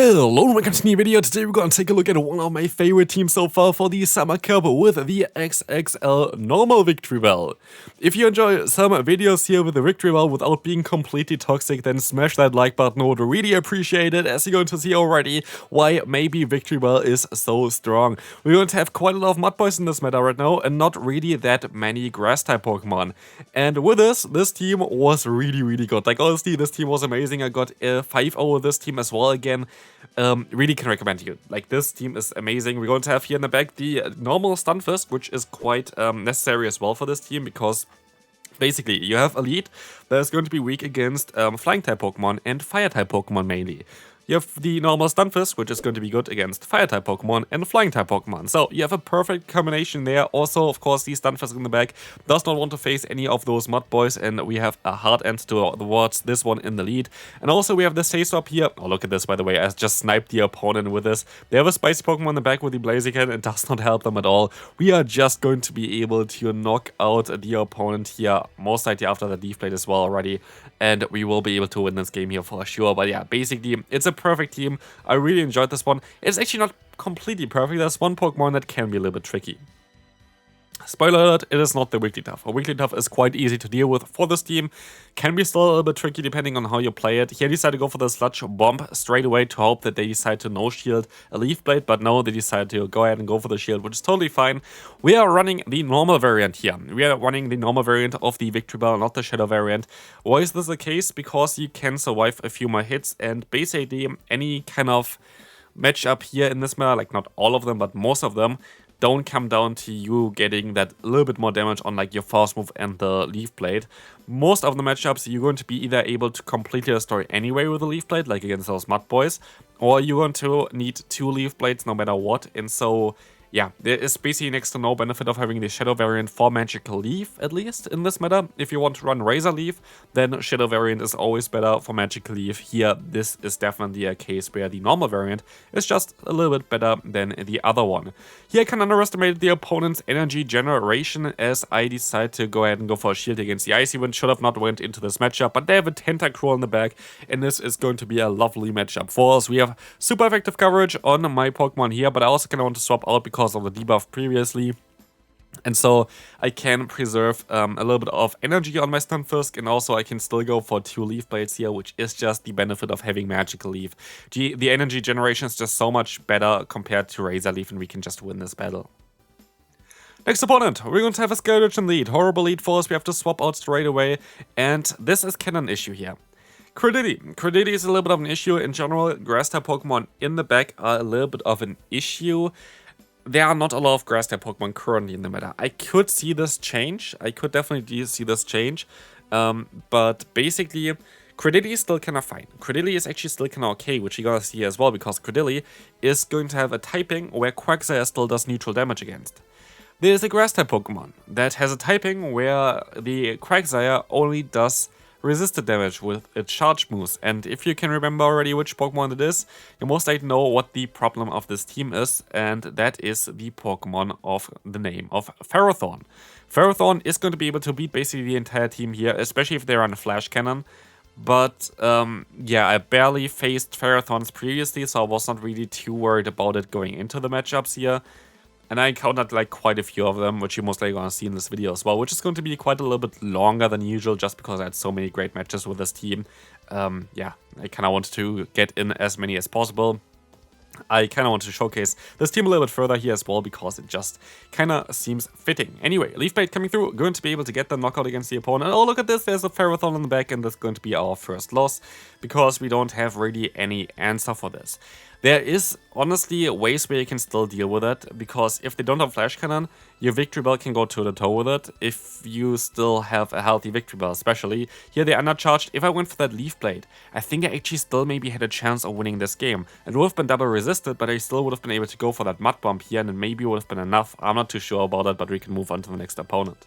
Hello and welcome to a new video. Today we're going to take a look at one of my favorite teams so far for the Summer Cup with the XXL normal Victreebel. If you enjoy some videos here with the Victreebel without being completely toxic, then smash that like button, I would really appreciate it, as you're going to see already why maybe Victreebel is so strong. We're going to have quite a lot of Mudboys in this meta right now and not really that many grass type Pokemon. And with this team was really good. Like honestly, this team was amazing. I got 5-0 with this team as well again. Really can recommend you. Like, this team is amazing. We're going to have here in the back the normal Stunfisk, which is quite necessary as well for this team, because basically you have Elite that is going to be weak against flying type Pokemon and fire type Pokemon mainly. You have the normal Stunfisk, which is going to be good against fire type Pokemon and flying type Pokemon. So you have a perfect combination there. Also, of course, the Stunfisk in the back does not want to face any of those Mudboys, and we have a hard end towards this one in the lead. And also we have the Sayswap here. Oh, look at this, by the way. I just sniped the opponent with this. They have a spicy Pokemon in the back with the Blaziken. It does not help them at all. We are just going to be able to knock out the opponent here, most likely after the Leaf Blade as well already. And we will be able to win this game here for sure. But yeah, basically, it's a perfect team. I really enjoyed this one. It's actually not completely perfect. There's one Pokemon that can be a little bit tricky. Spoiler alert, it is not the Wigglytuff. A Wigglytuff is quite easy to deal with for this team. Can be still a little bit tricky depending on how you play it. Here I decided to go for the Sludge Bomb straight away to hope that they decide to no-shield a Leaf Blade, but no, they decided to go ahead and go for the shield, which is totally fine. We are running the normal variant here. We are running the normal variant of the Victreebel, not the Shadow variant. Why is this the case? Because you can survive a few more hits, and basically any kind of matchup here in this meta, like not all of them, but most of them, don't come down to you getting that little bit more damage on like your fast move and the Leaf Blade. Most of the matchups you're going to be either able to completely destroy anyway with the Leaf Blade, like against those Mudboys, or you're going to need 2 Leaf Blades no matter what. And so yeah, there is basically next to no benefit of having the Shadow variant for Magical Leaf, at least in this meta. If you want to run Razor Leaf, then Shadow variant is always better for Magical Leaf. Here, this is definitely a case where the normal variant is just a little bit better than the other one. Here I can underestimate the opponent's energy generation, as I decide to go ahead and go for a shield against the Icy Wind. Should have not went into this matchup, but they have a Tentacruel in the back, and this is going to be a lovely matchup for us. We have super effective coverage on my Pokemon here, but I also kind of want to swap out because of the debuff previously. And so I can preserve a little bit of energy on my Stunfisk, and also I can still go for 2 Leaf Blades here, which is just the benefit of having Magical Leaf. The energy generation is just so much better compared to Razor Leaf, and we can just win this battle. Next opponent, we're going to have a Skeleton lead. Horrible lead for us, we have to swap out straight away, and this is kind of an issue here. Credility is a little bit of an issue in general. Grass type Pokemon in the back are a little bit of an issue. There are not a lot of grass type Pokemon currently in the meta. I could see this change. I could definitely see this change. But basically, Credility is still kind of fine. Credility is actually still kind of okay, which you're gonna see as well, because Credility is going to have a typing where Quagsire still does neutral damage against. There's a grass type Pokemon that has a typing where the Quagsire only does resisted damage with its charge moves, and if you can remember already which Pokemon it is, you most likely know what the problem of this team is, and that is the Pokemon of the name of Ferrothorn. Ferrothorn is going to be able to beat basically the entire team here, especially if they're on a Flash Cannon. But yeah, I barely faced Ferrothorns previously, so I was not really too worried about it going into the matchups here. And I encountered like quite a few of them, which you're most likely going to see in this video as well, which is going to be quite a little bit longer than usual, just because I had so many great matches with this team. Yeah, I kind of wanted to get in as many as possible. I kind of want to showcase this team a little bit further here as well, because it just kind of seems fitting. Anyway, Leaf Blade coming through, going to be able to get the knockout against the opponent. Oh, look at this, there's a Ferrothorn in the back, and that's going to be our first loss, because we don't have really any answer for this. There is honestly ways where you can still deal with it, because if they don't have Flash Cannon, your Victreebel can go toe-to-toe with it if you still have a healthy Victreebel, especially. Here they're undercharged. If I went for that Leaf Blade, I think I actually still maybe had a chance of winning this game. It would have been double resisted, but I still would have been able to go for that Mud Bomb here, and it maybe would have been enough. I'm not too sure about it, but we can move on to the next opponent.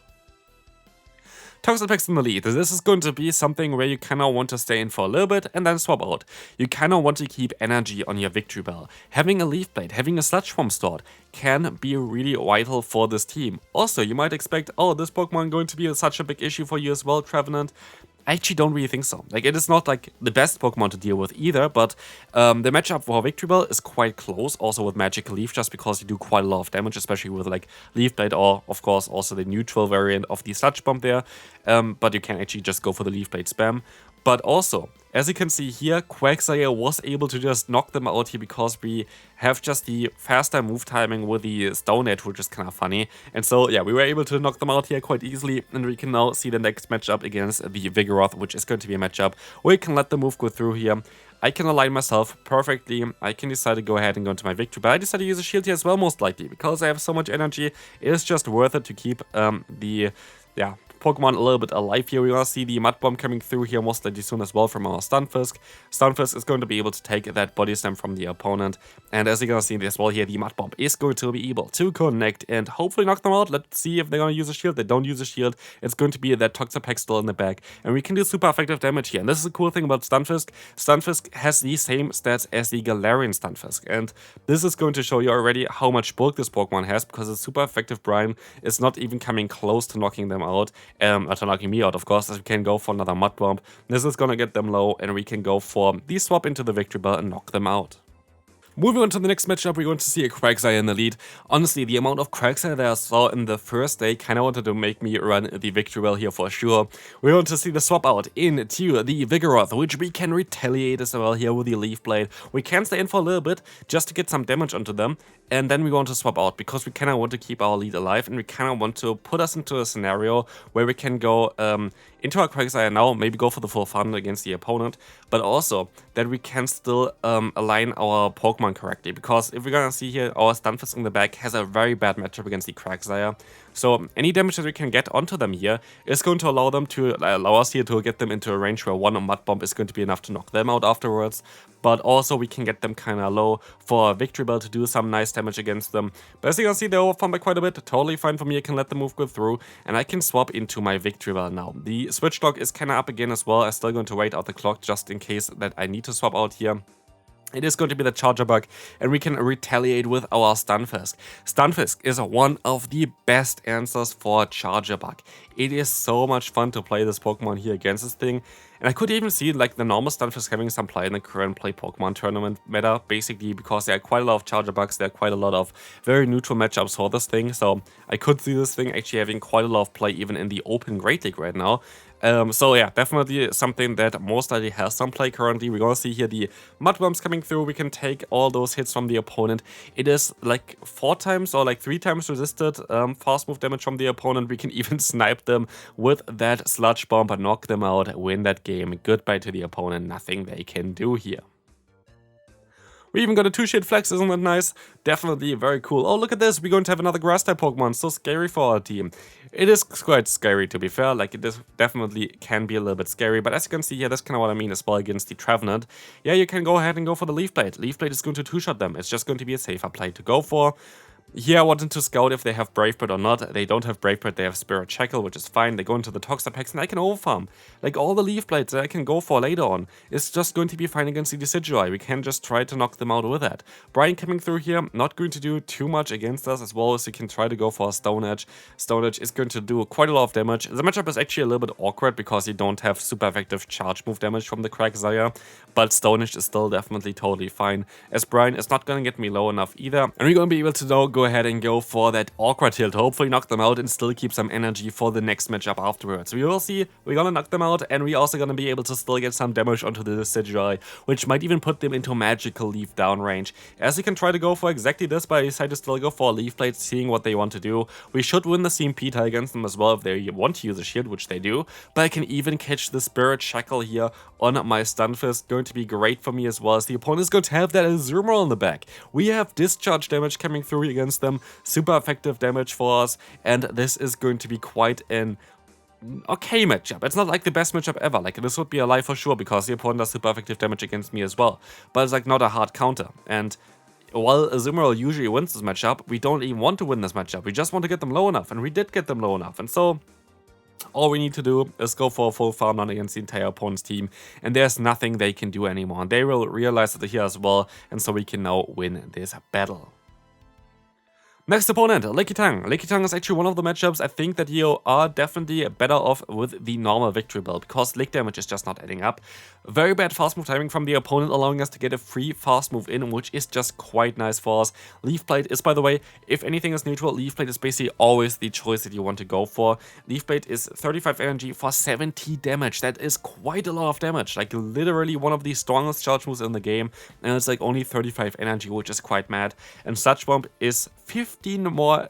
Toxapex in the lead. This is going to be something where you kind of want to stay in for a little bit and then swap out. You kind of want to keep energy on your Victreebel. Having a Leaf Blade, having a Sludge Bomb stored can be really vital for this team. Also, you might expect, oh, this Pokemon going to be such a big issue for you as well, Trevenant. I actually don't really think so. Like, it is not like the best Pokemon to deal with either, but the matchup for Victreebel is quite close, also with Magical Leaf, just because you do quite a lot of damage, especially with like Leaf Blade, or of course also the neutral variant of the Sludge Bomb there. But you can actually just go for the Leaf Blade spam. But also, as you can see here, Quagsire was able to just knock them out here because we have just the faster move timing with the Stone Edge, which is kind of funny. And so, yeah, we were able to knock them out here quite easily, and we can now see the next matchup against the Vigoroth, which is going to be a matchup where we can let the move go through here. I can align myself perfectly. I can decide to go ahead and go into my victory, but I decided to use a shield here as well, most likely, because I have so much energy. It is just worth it to keep the Pokemon a little bit alive here. We want to see the Mud Bomb coming through here most likely soon as well from our Stunfisk. Stunfisk is going to be able to take that Body Slam from the opponent. And as you're going to see as well here, the Mud Bomb is going to be able to connect and hopefully knock them out. Let's see if they're going to use a shield. They don't use a shield. It's going to be that Toxapex still in the back. And we can do super effective damage here. And this is the cool thing about Stunfisk. Stunfisk has the same stats as the Galarian Stunfisk. And this is going to show you already how much bulk this Pokemon has, because the super effective Brine is not even coming close to knocking them out. To knocking me out, of course, as we can go for another Mud Bomb. This is gonna get them low, and we can go for the swap into the Victreebel and knock them out. Moving on to the next matchup, we're going to see a Quagsire in the lead. Honestly, the amount of Quagsire that I saw in the first day kind of wanted to make me run the Victreebel here for sure. We're going to see the swap out into the Vigoroth, which we can retaliate as well here with the Leaf Blade. We can stay in for a little bit just to get some damage onto them, and then we want to swap out because we kind of want to keep our lead alive, and we kind of want to put us into a scenario where we can go into our Quagsire now, maybe go for the full farm against the opponent, but also that we can still align our Pokemon correctly, because if we're gonna see here, our Stunfisk in the back has a very bad matchup against the Quagsire. So any damage that we can get onto them here is going to allow us here to get them into a range where one Mud Bomb is going to be enough to knock them out afterwards. But also we can get them kind of low for a Victreebel to do some nice damage against them. But as you can see, they're overfarmed by quite a bit. Totally fine for me. I can let the move go through, and I can swap into my Victreebel now. The switch clock is kind of up again as well. I'm still going to wait out the clock just in case that I need to swap out here. It is going to be the Charger Bug, and we can retaliate with our Stunfisk. Stunfisk is one of the best answers for Charger Bug. It is so much fun to play this Pokemon here against this thing. And I could even see like the normal Stunfisk having some play in the current Play Pokemon tournament meta, basically because there are quite a lot of Charger Bugs, there are quite a lot of very neutral matchups for this thing. So I could see this thing actually having quite a lot of play even in the Open Great League right now. So yeah, definitely something that most likely has some play currently. We're gonna see here the Mud Bombs coming through. We can take all those hits from the opponent. It is like 4 times or like 3 times resisted fast move damage from the opponent. We can even snipe them with that Sludge Bomb and knock them out, win that game. Goodbye to the opponent, nothing they can do here. We even got a 2-shade Flex, isn't that nice? Definitely very cool. Oh, look at this, we're going to have another Grass-type Pokemon, so scary for our team. It is quite scary, to be fair, like it is definitely can be a little bit scary, but as you can see here, that's kind of what I mean as well against the Trevenant. Yeah, you can go ahead and go for the Leaf Blade. Leaf Blade is going to 2-shot them, it's just going to be a safer play to go for. Here I wanted to scout if they have Brave Bird or not. They don't have Brave Bird, they have Spirit Shackle, which is fine. They go into the Toxapex and I can overfarm. Like all the Leaf Blades that I can go for later on is just going to be fine against the Decidueye. We can just try to knock them out with that. Brian coming through here, not going to do too much against us, as well as you can try to go for a Stone Edge. Stone Edge is going to do quite a lot of damage. The matchup is actually a little bit awkward because you don't have super effective charge move damage from the Quagsire, but Stone Edge is still definitely totally fine, as Brian is not going to get me low enough either. And we're going to be able to now go ahead and go for that awkward tilt, hopefully knock them out and still keep some energy for the next matchup afterwards. We will see, we're gonna knock them out, and we're also gonna be able to still get some damage onto the Decidueye, which might even put them into Magical Leaf down range. As you can try to go for exactly this, but I decide to still go for a Leaf Blade, seeing what they want to do. We should win the CMP tie against them as well if they want to use a shield, which they do, but I can even catch the Spirit Shackle here on my Stunfisk, going to be great for me as well, as the opponent is going to have that Azumarill in the back. We have discharge damage coming through against them, super effective damage for us, and this is going to be quite an okay matchup. It's not like the best matchup ever, like this would be a lie for sure because the opponent does super effective damage against me as well, but it's like not a hard counter. And while Azumarill usually wins this matchup, we don't even want to win this matchup, we just want to get them low enough, and we did get them low enough, and so all we need to do is go for a full farm run against the entire opponent's team, and there's nothing they can do anymore, and they will realize it here as well, and so we can now win this battle. Next opponent, LilyKatchum. LilyKatchum is actually one of the matchups I think that you are definitely better off with the normal Victreebel, because lick damage is just not adding up. Very bad fast move timing from the opponent, allowing us to get a free fast move in, which is just quite nice for us. Leaf Blade is, by the way, if anything is neutral, Leaf Blade is basically always the choice that you want to go for. Leaf Blade is 35 energy for 70 damage. That is quite a lot of damage, like literally one of the strongest charge moves in the game, and it's like only 35 energy, which is quite mad. And Such Bomb is 15 more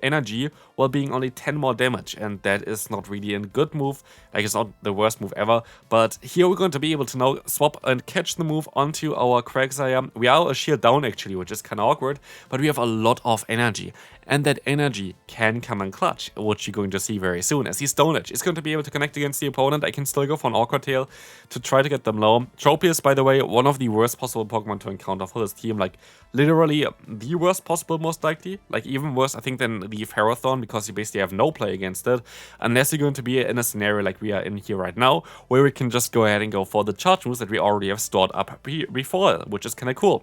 energy while being only 10 more damage, and that is not really a good move. Like, it's not the worst move ever, but here we're going to be able to now swap and catch the move onto our Quagsire. We are a shield down actually, which is kind of awkward, but we have a lot of energy, and that energy can come in clutch, which you're going to see very soon, as the Stone Edge is going to be able to connect against the opponent. I can still go for an Awkward Tail to try to get them low. Tropius, by the way, one of the worst possible Pokemon to encounter for this team, like literally the worst possible most likely, like even worse I think than the Ferrothorn, because you basically have no play against it, unless you're going to be in a scenario like we are in here right now, where we can just go ahead and go for the charge moves that we already have stored up before, which is kind of cool.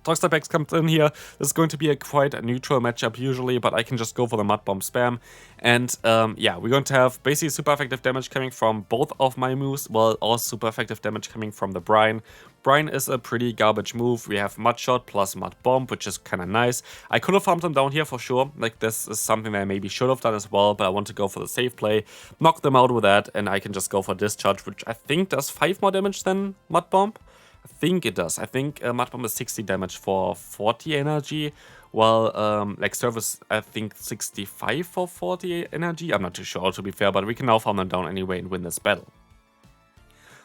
Toxapex comes in here. This is going to be a quite neutral matchup usually, but I can just go for the Mud Bomb spam. And yeah, we're going to have basically super effective damage coming from both of my moves, while also super effective damage coming from the Brine. Brine is a pretty garbage move. We have Mud Shot plus Mud Bomb, which is kind of nice. I could have farmed them down here for sure. Like, this is something that I maybe should have done as well, but I want to go for the safe play, knock them out with that, and I can just go for Discharge, which I think does 5 more damage than Mud Bomb. I think it does. I think Mud Bomb is 60 damage for 40 energy, while like Surface, I think 65 for 40 energy. I'm not too sure, to be fair, but we can now farm them down anyway and win this battle.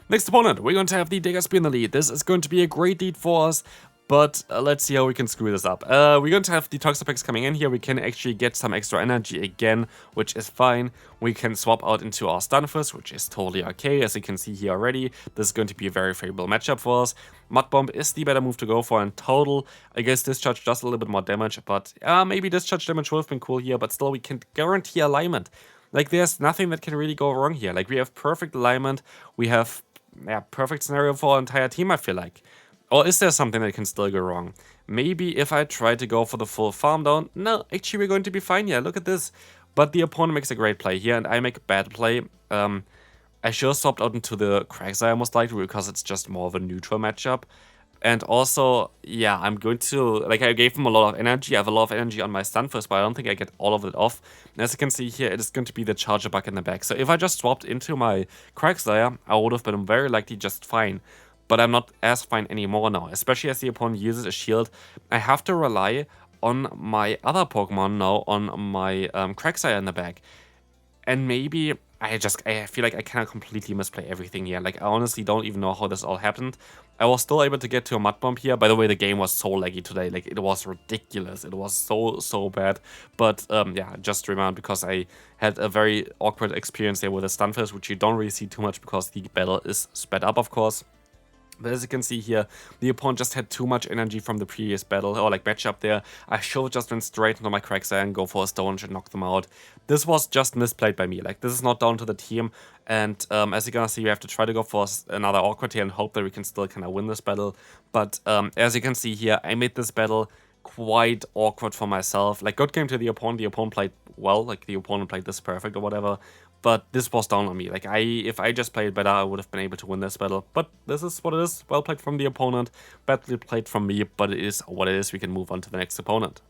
Next opponent, we're going to have the Diggersby in the lead. This is going to be a great lead for us, but let's see how we can screw this up. We're going to have the Toxapex coming in here. We can actually get some extra energy again, which is fine. We can swap out into our Stunfisk, which is totally okay, as you can see here already. This is going to be a very favorable matchup for us. Mud Bomb is the better move to go for in total. I guess Discharge does a little bit more damage, but maybe Discharge damage would have been cool here, but still we can guarantee alignment. Like, there's nothing that can really go wrong here. Like, we have perfect alignment. We have perfect scenario for our entire team, I feel like. Or is there something that can still go wrong? Maybe if I try to go for the full farm down. No, actually we're going to be fine here. Look at this. But the opponent makes a great play here, and I make a bad play. I should have swapped out into the Quagsire most likely, because it's just more of a neutral matchup. And also, yeah, I'm going to, like, I gave him a lot of energy. I have a lot of energy on my Stunfisk, but I don't think I get all of it off. And as you can see here, it is going to be the Charger Bug in the back. So if I just swapped into my Quagsire, I would have been very likely just fine. But I'm not as fine anymore now, especially as the opponent uses a shield. I have to rely on my other Pokemon now, on my Quagsire in the back. And maybe I feel like I cannot completely misplay everything here. Like, I honestly don't even know how this all happened. I was still able to get to a Mud Bomb here. By the way, the game was so laggy today. Like, it was ridiculous. It was so bad. But yeah, just remember, because I had a very awkward experience there with the Stunfisk, which you don't really see too much because the battle is sped up, of course. But as you can see here, the opponent just had too much energy from the previous battle, or like matchup there. I should have just went straight into my Quagsire and go for a Stone and knock them out. This was just misplayed by me. Like, this is not down to the team. And as you're gonna see, we have to try to go for another Awkward here and hope that we can still kind of win this battle. But as you can see here, I made this battle quite awkward for myself. Like, good game to the opponent played well. Like, the opponent played this perfect or whatever. But this was down on me. Like, if I just played better, I would have been able to win this battle. But this is what it is. Well played from the opponent. Badly played from me, but it is what it is. We can move on to the next opponent.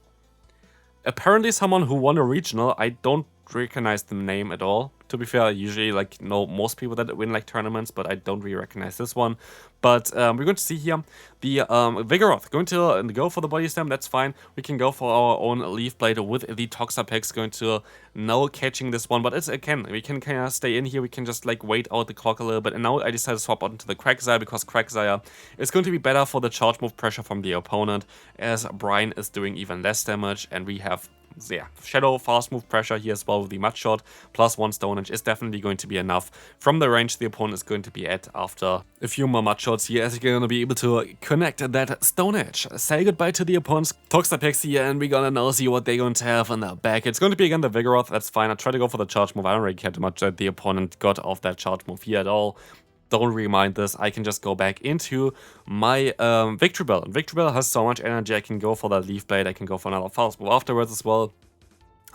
Apparently someone who won a regional. I don't recognize the name at all. To be fair, I usually know most people that win like tournaments, but I don't really recognize this one. But we're going to see here the Vigoroth going to go for the body slam. That's fine. We can go for our own Leaf Blade with the Toxapex, going to now catching this one. But it's again, we can kind of stay in here. We can just like wait out the clock a little bit. And now I decided to swap out into the Quagsire, because Quagsire is going to be better for the charge move pressure from the opponent, as Brine is doing even less damage, and we have Shadow fast move pressure here as well with the Mud Shot, plus 1 Stone Edge is definitely going to be enough from the range the opponent is going to be at after a few more Mud Shots here, as you're going to be able to connect that Stone Edge. Say goodbye to the opponent's Toxapex here, and we're gonna now see what they're going to have on the back. It's going to be again the Vigoroth. That's fine. I try to go for the charge move. I don't really care too much that the opponent got off that charge move here at all. don't really mind this. I can just go back into my Victreebel. Victreebel has so much energy. I can go for that Leaf Blade. I can go for another fast move afterwards as well.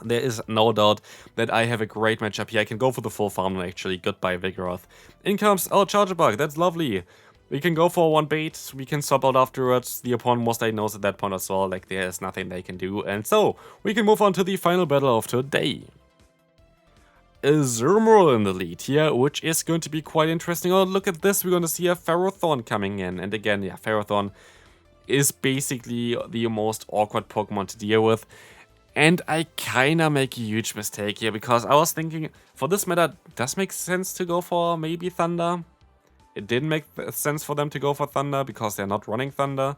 There is no doubt that I have a great matchup here. I can go for the full farm and actually. Goodbye, Vigoroth. In comes our Charger Bug. That's lovely. We can go for one bait. We can swap out afterwards. The opponent most likely knows at that point as well. Like, there is nothing they can do. And so, we can move on to the final battle of today. A Germnaa in the lead here, which is going to be quite interesting. Oh, look at this. We're going to see a Ferrothorn coming in. And again, yeah, Ferrothorn is basically the most awkward Pokemon to deal with. And I kinda make a huge mistake here, because I was thinking, for this meta, does make sense to go for maybe Thunder? It didn't make sense for them to go for Thunder, because they're not running Thunder.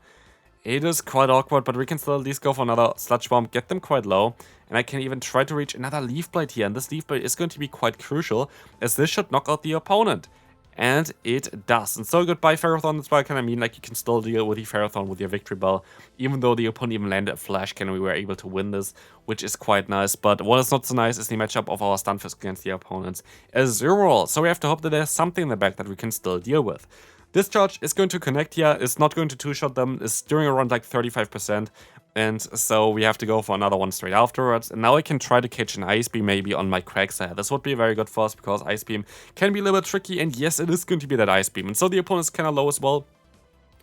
It is quite awkward, but we can still at least go for another Sludge Bomb, get them quite low, and I can even try to reach another Leaf Blade here, and this Leaf Blade is going to be quite crucial, as this should knock out the opponent. And it does. And so goodbye Ferrothorn, that's why I kind of mean, like, you can still deal with the Ferrothorn with your Victreebel, even though the opponent even landed a Flash Cannon, we were able to win this, which is quite nice. But what is not so nice is the matchup of our Stunfisk against the opponents as Germnaa. So we have to hope that there's something in the back that we can still deal with. Discharge is going to connect here, it's not going to two-shot them, it's doing around like 35%, and so we have to go for another one straight afterwards. And now I can try to catch an Ice Beam maybe on my Quagsire. This would be very good for us, because Ice Beam can be a little bit tricky, and yes, it is going to be that Ice Beam. And so the opponent is kind of low as well,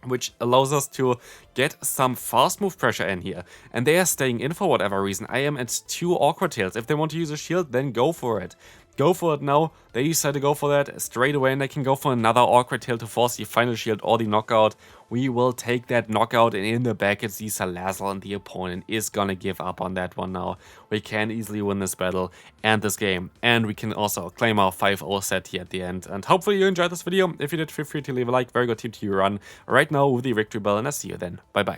which allows us to get some fast move pressure in here. And they are staying in for whatever reason. I am at 2 Awkward Tails. If they want to use a shield, then go for it. Go for it now. They decide to go for that straight away, and they can go for another Awkward Tail to force the final shield or the knockout. We will take that knockout, and in the back it's the Salazzle, and the opponent is gonna give up on that one now. We can easily win this battle and this game, and we can also claim our 5-0 set here at the end. And hopefully you enjoyed this video. If you did, feel free to leave a like. Very good team to run right now with the Victreebel, and I'll see you then. Bye bye.